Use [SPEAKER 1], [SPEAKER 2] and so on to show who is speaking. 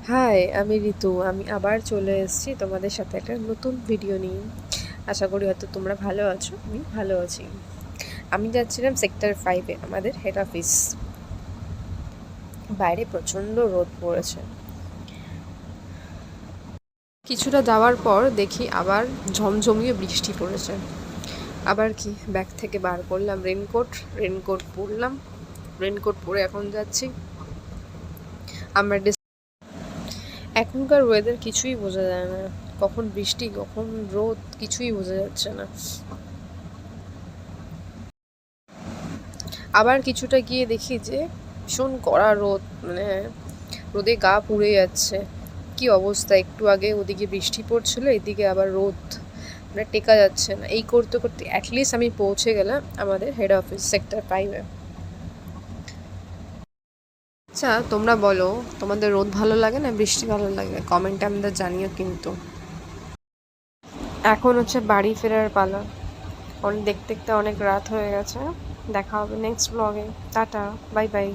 [SPEAKER 1] High, আমি ঋতু। আমি আবার চলে এসেছি তোমাদের সাথে একটা নতুন ভিডিও নিয়ে। আশা করি হয়তো তোমরা ভালো আছো, আমি ভালো আছি। আমি যাচ্ছিলাম সেক্টর 5-এ, আমাদের হেড অফিস। বাইরে প্রচণ্ড রোদ পড়েছে। কিছুটা যাওয়ার পর দেখি আবার ঝমঝমিয়ে বৃষ্টি পড়েছে। আবার কি ব্যাগ থেকে বার করলাম রেনকোট পরলাম। রেনকোট পরে এখন যাচ্ছি। আমরা এখনকার ওয়েদার কিছুই বোঝা যায় না, কখন বৃষ্টি কখন রোদ কিছুই বোঝা যাচ্ছে না। আবার কিছুটা গিয়ে দেখি যে ভীষণ কড়া রোদ, মানে রোদে গা পুড়ে যাচ্ছে। কি অবস্থা, একটু আগে ওদিকে বৃষ্টি পড়ছিল, এদিকে আবার রোদ, মানে টেকা যাচ্ছে না। এই করতে করতে অ্যাটলিস্ট আমি পৌঁছে গেলাম আমাদের হেড অফিস সেক্টর 5-এ। আচ্ছা, তোমরা বলো, তোমাদের রোদ ভালো লাগে না বৃষ্টি ভালো লাগে? কমেন্টে আমাদের জানিও কিন্তু। এখন হচ্ছে বাড়ি ফেরার পালা। দেখতে দেখতে অনেক রাত হয়ে গেছে। দেখা হবে নেক্সট ব্লগে। Tata, bye bye.